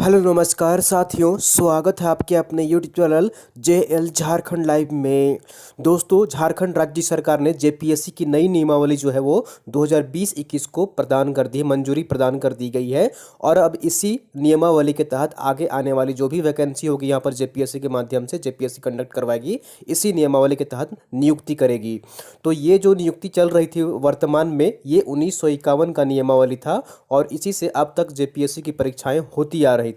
Hello नमस्कार साथियों, स्वागत है आपके अपने YouTube channel JL Jharkhand live में। दोस्तों, झारखंड राज्य सरकार ने जेपीएससी की नई नियमावली जो है वो 2020-21 को प्रदान कर दी है, मंजूरी प्रदान कर दी गई है। और अब इसी नियमावली के तहत आगे आने वाली जो भी वैकेंसी होगी यहाँ पर जेपीएससी के माध्यम से जेपीएससी कंडक्ट करवाएगी, इसी नियमावली के तहत नियुक्ति करेगी। तो ये जो नियुक्ति चल रही थी वर्तमान में, ये 1951 का नियमावली था और इसी से अब तक जेपीएससी की परीक्षाएं होती आ रही थी।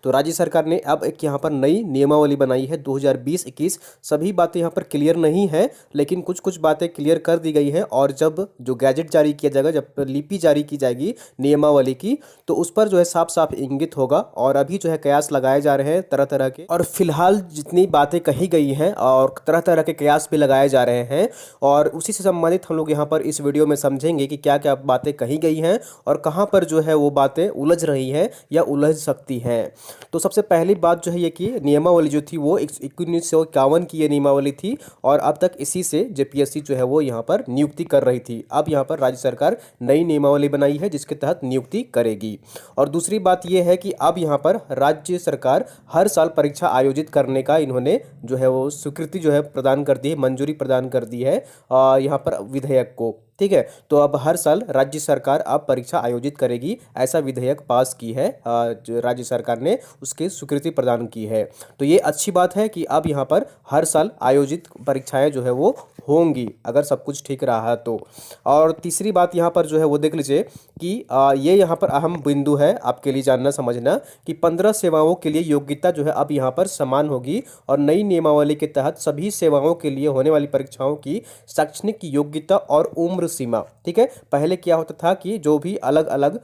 तो राज्य सरकार ने अब एक यहाँ पर नई नियमावली बनाई है 2020-21। सभी बातें यहाँ पर क्लियर नहीं है, लेकिन कुछ कुछ बातें क्लियर कर दी गई हैं। और जब जो गैजेट जारी किया जाएगा, जब लिपि जारी की जाएगी नियमावली की, तो उस पर जो है साफ साफ इंगित होगा। और अभी जो है कयास लगाए जा रहे हैं तरह तरह के, और फिलहाल जितनी बातें कही गई हैं और तरह तरह के कयास भी लगाए जा रहे हैं। और उसी से संबंधित हम लोग यहाँ पर इस वीडियो में समझेंगे कि क्या क्या बातें कही गई हैं और कहाँ पर जो है वो बातें उलझ रही हैं या उलझ सकती हैं। तो सबसे पहली बात जो है ये कि नियमावली जो थी वो 1951 की ये नियमावली थी और अब तक इसी से जेपीएससी जो है वो यहाँ पर नियुक्ति कर रही थी। अब यहाँ पर राज्य सरकार नई नियमावली बनाई है जिसके तहत नियुक्ति करेगी। और दूसरी बात ये है कि अब यहाँ पर राज्य सरकार हर साल परीक्षा आयोजित करने का इन्होंने जो है वो स्वीकृति जो है प्रदान कर दी है, मंजूरी प्रदान कर दी है यहाँ पर विधेयक को। ठीक है, तो अब हर साल राज्य सरकार अब परीक्षा आयोजित करेगी, ऐसा विधेयक पास की है जो राज्य सरकार ने उसकी स्वीकृति प्रदान की है। तो ये अच्छी बात है कि अब यहाँ पर हर साल आयोजित परीक्षाएं जो है वो होंगी, अगर सब कुछ ठीक रहा तो। और तीसरी बात यहाँ पर जो है वो देख लीजिए कि ये यहाँ पर अहम बिंदु है आपके लिए जानना समझना कि 15 सेवाओं के लिए योग्यता जो है अब यहाँ पर समान होगी। और नई नियमावली के तहत सभी सेवाओं के लिए होने वाली परीक्षाओं की शैक्षणिक योग्यता और उम्र सीमा, ठीक है, पहले क्या होता था कि जो भी अलग अलग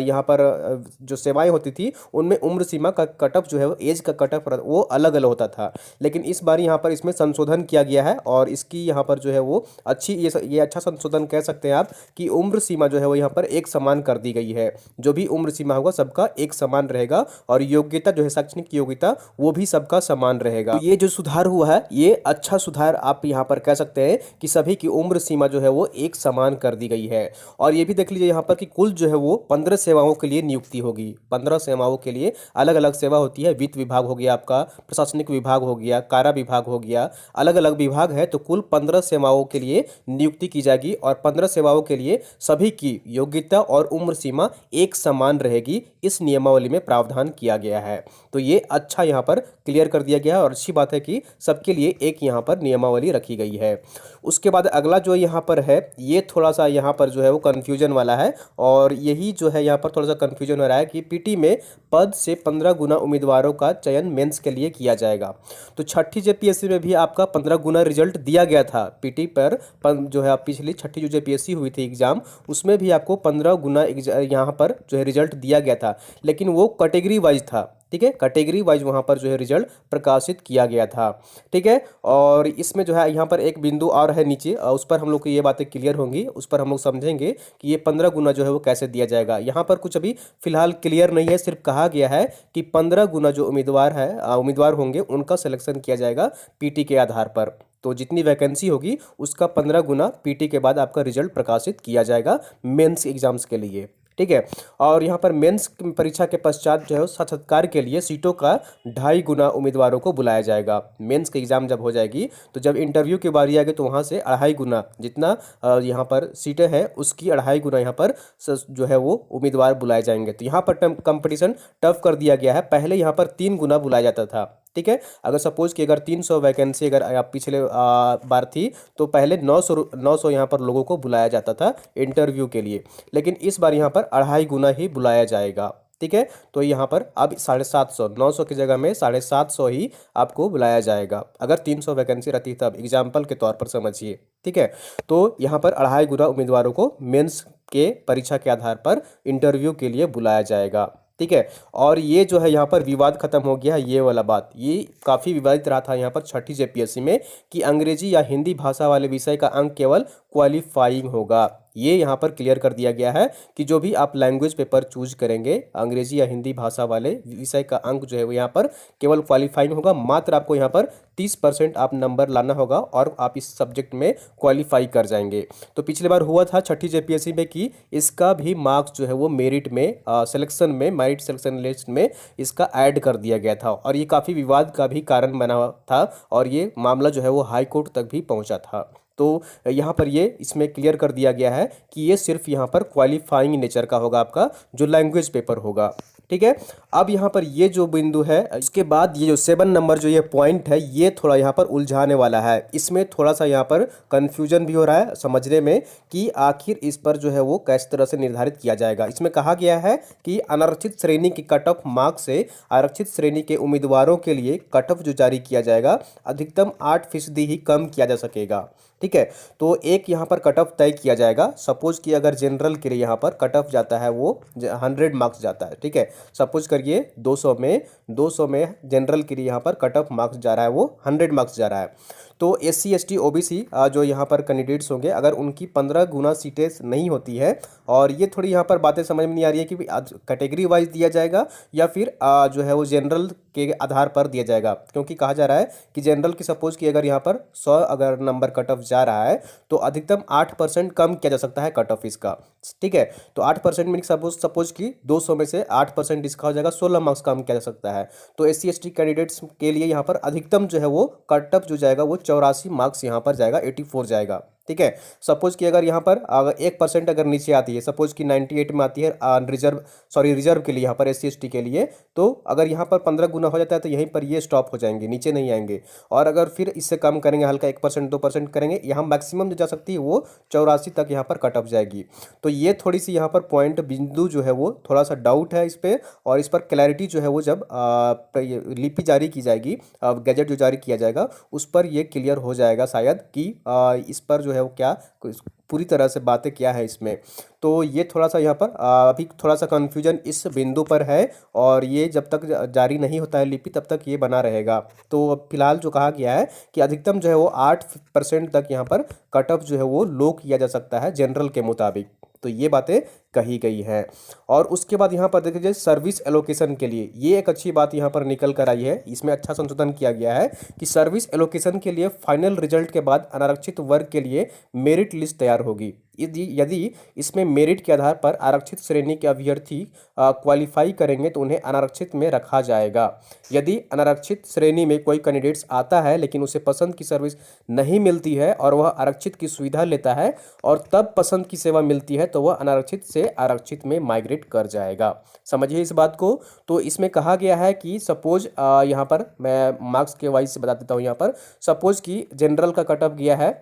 यहाँ पर जो सेवाएं होती थी उनमें उम्र सीमा का कटअप जो है वो एज का कटअप वो अलग अलग होता था। लेकिन इस बार यहाँ पर इसमें संशोधन किया गया है और इसकी यहाँ पर जो है वो अच्छी ये अच्छा संशोधन कह सकते हैं आप कि उम्र सीमा जो है वो यहाँ पर एक समान कर दी गई है। जो भी उम्र सीमा होगा सबका एक समान रहेगा और योग्यता जो है शैक्षणिक योग्यता वो भी सबका समान रहेगा। तो ये जो सुधार हुआ है ये अच्छा सुधार आप यहाँ पर कह सकते हैं कि सभी की उम्र सीमा जो है वो एक समान कर दी गई है। और ये भी देख लीजिए यहाँ पर कि कुल जो है वो 15 सेवाओं के लिए नियुक्ति होगी। 15 सेवाओं के लिए अलग अलग सेवा होती है, वित्त विभाग हो गया आपका, प्रशासनिक विभाग हो गया, कारा विभाग हो गया, अलग अलग विभाग है। तो कुल 15 सेवाओं के लिए नियुक्ति की जाएगी और 15 सेवाओं के लिए सभी की योग्यता और उम्र सीमा एक समान रहेगी, इस नियमावली में प्रावधान किया गया है। तो ये अच्छा यहाँ पर क्लियर कर दिया गया है और अच्छी बात है कि सबके लिए एक यहाँ पर नियमावली रखी गई है। उसके बाद अगला जो यहाँ पर है ये थोड़ा सा यहाँ पर जो है वो कन्फ्यूजन वाला है। और यही जो है यहाँ पर थोड़ा सा कन्फ्यूजन हो रहा है कि पीटी में पद से 15 गुना उम्मीदवारों का चयन मेंस के लिए किया जाएगा। तो छठी जेपीएससी में भी आपका 15 गुना रिजल्ट दिया गया था पीटी पर जो है पिछली छठी जो जेपीएससी हुई थी एग्जाम, उसमें भी आपको 15 गुना यहाँ पर जो है रिजल्ट दिया गया था, लेकिन वो कैटेगरी वाइज था। ठीक है, कैटेगरी वाइज वहाँ पर जो है रिजल्ट प्रकाशित किया गया था। ठीक है, और इसमें जो है यहाँ पर एक बिंदु और है नीचे, उस पर हम लोग को ये बातें क्लियर होंगी, उस पर हम लोग समझेंगे कि ये 15 गुना जो है वो कैसे दिया जाएगा। यहाँ पर कुछ अभी फिलहाल क्लियर नहीं है, सिर्फ कहा गया है कि 15 गुना जो उम्मीदवार होंगे उनका सिलेक्शन किया जाएगा पीटी के आधार पर। तो जितनी वैकेंसी होगी उसका 15 गुना पीटी के बाद आपका रिजल्ट प्रकाशित किया जाएगा मेंस एग्जाम्स के लिए। ठीक है, और यहाँ पर मेंस परीक्षा के पश्चात जो है साक्षात्कार के लिए सीटों का 2.5 गुना उम्मीदवारों को बुलाया जाएगा। मेंस की एग्जाम जब हो जाएगी तो जब इंटरव्यू की बारी आएगी तो वहाँ से 2.5 गुना जितना यहाँ पर सीटें हैं उसकी 2.5 गुना यहाँ पर जो है वो उम्मीदवार बुलाए जाएंगे। तो यहाँ पर कंपटीशन टफ कर दिया गया है। पहले यहाँ पर 3 गुना बुलाया जाता था। ठीक है, अगर सपोज कि अगर 300 वैकेंसी अगर आप पिछले बार थी तो पहले 900 यहाँ पर लोगों को बुलाया जाता था इंटरव्यू के लिए, लेकिन इस बार यहाँ पर 2.5 गुना ही बुलाया जाएगा। ठीक है, तो यहाँ पर अब 750, 900 की जगह में 750 ही आपको बुलाया जाएगा। अगर 300 वैकेंसी रहती तब एग्जाम्पल के तौर पर समझिए। ठीक है, तो यहाँ पर 2.5 गुना उम्मीदवारों को मेंस के परीक्षा के आधार पर इंटरव्यू के लिए बुलाया जाएगा। ठीक है, और ये जो है यहाँ पर विवाद खत्म हो गया है। ये वाला बात ये काफ़ी विवादित रहा था यहाँ पर छठी जेपीएससी में कि अंग्रेजी या हिंदी भाषा वाले विषय का अंक केवल क्वालिफाइंग होगा। ये यहाँ पर क्लियर कर दिया गया है कि जो भी आप लैंग्वेज पेपर चूज करेंगे अंग्रेजी या हिंदी भाषा वाले विषय का अंक जो है वो यहाँ पर केवल क्वालिफाइंग होगा। मात्र आपको यहाँ पर 30% आप नंबर लाना होगा और आप इस सब्जेक्ट में क्वालिफाई कर जाएंगे। तो पिछली बार हुआ था छठी जेपीएससी में कि इसका भी मार्क्स जो है वो मेरिट में सिलेक्शन में मेरिट सिलेक्शन लिस्ट में इसका ऐड कर दिया गया था और ये काफ़ी विवाद का भी कारण बना था और ये मामला जो है वो हाई कोर्ट तक भी पहुंचा था। तो यहाँ पर ये इसमें क्लियर कर दिया गया है कि ये सिर्फ यहाँ पर क्वालिफाइंग नेचर का होगा आपका जो लैंग्वेज पेपर होगा। ठीक है, अब यहाँ पर ये जो बिंदु है इसके बाद ये जो 7 नंबर जो ये पॉइंट है ये थोड़ा यहाँ पर उलझाने वाला है। इसमें थोड़ा सा यहाँ पर कंफ्यूजन भी हो रहा है समझने में कि आखिर इस पर जो है वो किस तरह से निर्धारित किया जाएगा। इसमें कहा गया है कि अनारक्षित श्रेणी की कट ऑफ मार्क्स से आरक्षित श्रेणी के उम्मीदवारों के लिए कट ऑफ जो जारी किया जाएगा अधिकतम 8% ही कम किया जा सकेगा। ठीक है, तो एक यहाँ पर कट ऑफ तय किया जाएगा। सपोज कि अगर जनरल के लिए यहाँ पर कट ऑफ जाता है वो 100 मार्क्स जाता है। ठीक है, सपोज करिए 200 में जनरल के लिए यहाँ पर कट ऑफ मार्क्स जा रहा है वो 100 मार्क्स जा रहा है। तो SC ST OBC जो यहाँ पर कैंडिडेट्स होंगे अगर उनकी 15 गुना सीटें नहीं होती है और ये थोड़ी यहाँ पर बातें समझ में नहीं आ रही है कि कैटेगरी वाइज दिया जाएगा या फिर जो है वो जनरल के आधार पर दिया जाएगा। क्योंकि कहा जा रहा है कि जनरल की सपोज कि अगर यहाँ पर 100 अगर नंबर कट ऑफ जा रहा है तो अधिकतम 8% कम किया जा सकता है कट ऑफ इसका। ठीक है, तो 8% मीन सपोज कि 200 में से 8% इसका हो जाएगा 16 मार्क्स कम किया जा सकता है। तो SC ST कैंडिडेट्स के लिए यहाँ पर अधिकतम जो है वो कट ऑफ जो जाएगा वो 84 मार्क्स यहाँ पर जाएगा, 84 जाएगा। ठीक है, सपोज कि अगर यहाँ पर अगर 1% अगर नीचे आती है, सपोज कि 98 में आती है रिजर्व के लिए यहाँ पर SC ST के लिए, तो अगर यहाँ पर 15 गुना हो जाता है तो यहीं पर ये स्टॉप हो जाएंगे, नीचे नहीं आएंगे। और अगर फिर इससे कम करेंगे हल्का 1% 2% करेंगे, यहाँ मैक्सिमम जो जा सकती है वो 84 तक यहाँ पर कट ऑफ जाएगी। तो ये थोड़ी सी यहाँ पर पॉइंट बिंदु जो है वो थोड़ा सा डाउट है इस पर, और इस पर क्लैरिटी जो है वो जब लिपि जारी की जाएगी, गैजेट जो जारी किया जाएगा उस पर ये क्लियर हो जाएगा शायद कि इस पर जो है वो क्या पूरी तरह से बातें क्या है इसमें। तो ये थोड़ा सा यहाँ पर अभी थोड़ा सा कन्फ्यूजन इस बिंदु पर है और ये जब तक जारी नहीं होता है लिपि तब तक ये बना रहेगा। तो फिलहाल जो कहा गया है कि अधिकतम जो है वो 8% तक यहाँ पर कट ऑफ जो है वो लो किया जा सकता है जनरल के मुताबिक। तो ये बातें कही गई है। और उसके बाद यहाँ पर देख लीजिए सर्विस एलोकेशन के लिए ये एक अच्छी बात यहाँ पर निकल कर आई है। इसमें अच्छा संशोधन किया गया है कि सर्विस एलोकेशन के लिए फाइनल रिजल्ट के बाद अनारक्षित वर्ग के लिए मेरिट लिस्ट तैयार होगी। यदि इसमें मेरिट के आधार पर आरक्षित श्रेणी के अभ्यर्थी क्वालिफाई करेंगे तो उन्हें अनारक्षित में रखा जाएगा। यदि अनारक्षित श्रेणी में कोई कैंडिडेट्स आता है लेकिन उसे पसंद की सर्विस नहीं मिलती है और वह आरक्षित की सुविधा लेता है और तब पसंद की सेवा मिलती है तो वह अनारक्षित से आरक्षित में माइग्रेट कर जाएगा। समझिए इस बात को। तो इसमें कहा गया है कि सपोज यहाँ पर मैं मार्क्स के वाइज से बता देता हूँ। यहाँ पर सपोज कि जनरल का कट ऑफ गया है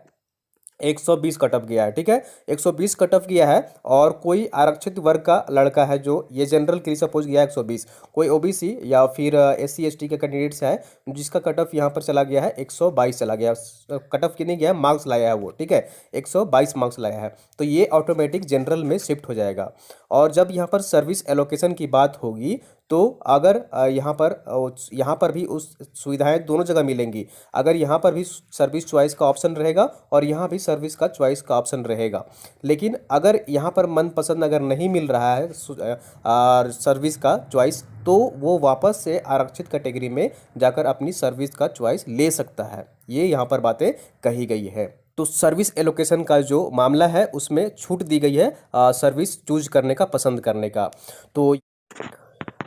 120 कट ऑफ गया है। ठीक है, 120 कट ऑफ गया है और कोई आरक्षित वर्ग का लड़का है जो ये जनरल के लिए सपोज गया 120, कोई OBC या फिर SC ST के कैंडिडेट्स है जिसका कट ऑफ यहाँ पर चला गया है 122 चला गया, कट ऑफ की नहीं गया है, मार्क्स लाया है वो। ठीक है, 122 मार्क्स लाया है तो ये ऑटोमेटिक जनरल में शिफ्ट हो जाएगा। और जब यहाँ पर सर्विस एलोकेशन की बात होगी तो अगर यहाँ पर भी उस सुविधाएं दोनों जगह मिलेंगी। अगर यहाँ पर भी सर्विस चॉइस का ऑप्शन रहेगा और यहाँ भी सर्विस का चॉइस का ऑप्शन रहेगा, लेकिन अगर यहाँ पर मनपसंद अगर नहीं मिल रहा है सर्विस का चॉइस तो वो वापस से आरक्षित कैटेगरी में जाकर अपनी सर्विस का चॉइस ले सकता है। ये यहाँ पर बातें कही गई है। तो सर्विस एलोकेशन का जो मामला है उसमें छूट दी गई है सर्विस चूज करने का, पसंद करने का। तो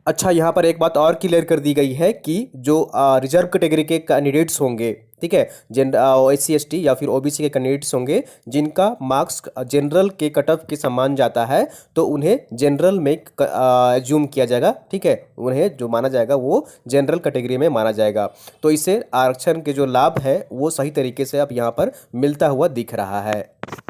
अच्छा, यहाँ पर एक बात और क्लियर कर दी गई है कि जो रिजर्व कैटेगरी के कैंडिडेट्स होंगे, ठीक है, SC ST या फिर OBC के कैंडिडेट्स होंगे जिनका मार्क्स जनरल के कट ऑफ के समान जाता है तो उन्हें जनरल में एज्यूम किया जाएगा। ठीक है, उन्हें जो माना जाएगा वो जनरल कैटेगरी में माना जाएगा। तो इससे आरक्षण के जो लाभ है वो सही तरीके से अब यहाँ पर मिलता हुआ दिख रहा है।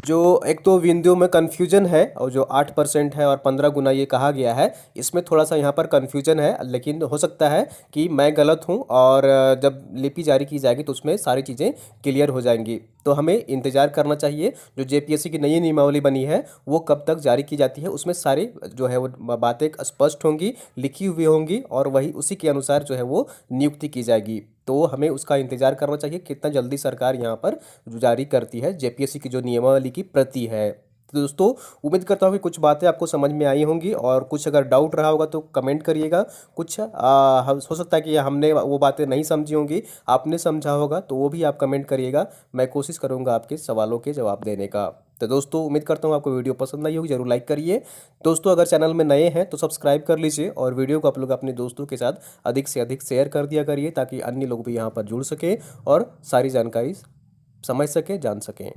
जो एक तो बिंदु में कन्फ्यूजन है और जो 8% है और 15 गुना ये कहा गया है, इसमें थोड़ा सा यहाँ पर कन्फ्यूजन है, लेकिन हो सकता है कि मैं गलत हूँ और जब लिपि जारी की जाएगी तो उसमें सारी चीज़ें क्लियर हो जाएंगी। तो हमें इंतज़ार करना चाहिए। जो JPSC की नई नियमावली बनी है वो कब तक जारी की जाती है, उसमें सारी जो है वो बातें स्पष्ट होंगी, लिखी हुई होंगी और वही उसी के अनुसार जो है वो नियुक्ति की जाएगी। तो हमें उसका इंतज़ार करना चाहिए कितना जल्दी सरकार यहाँ पर जारी करती है JPSC की जो नियमावली की प्रति है। तो दोस्तों उम्मीद करता हूँ कि कुछ बातें आपको समझ में आई होंगी, और कुछ अगर डाउट रहा होगा तो कमेंट करिएगा। कुछ हो सकता है कि हमने वो बातें नहीं समझी होंगी, आपने समझा होगा, तो वो भी आप कमेंट करिएगा। मैं कोशिश करूँगा आपके सवालों के जवाब देने का। तो दोस्तों उम्मीद करता हूँ आपको वीडियो पसंद आई होगी, जरूर लाइक करिए। दोस्तों अगर चैनल में नए हैं तो सब्सक्राइब कर लीजिए, और वीडियो को आप लोग अपने दोस्तों के साथ अधिक से अधिक शेयर कर दिया करिए, ताकि अन्य लोग भी यहाँ पर जुड़ सकें और सारी जानकारी समझ सकें, जान सकें।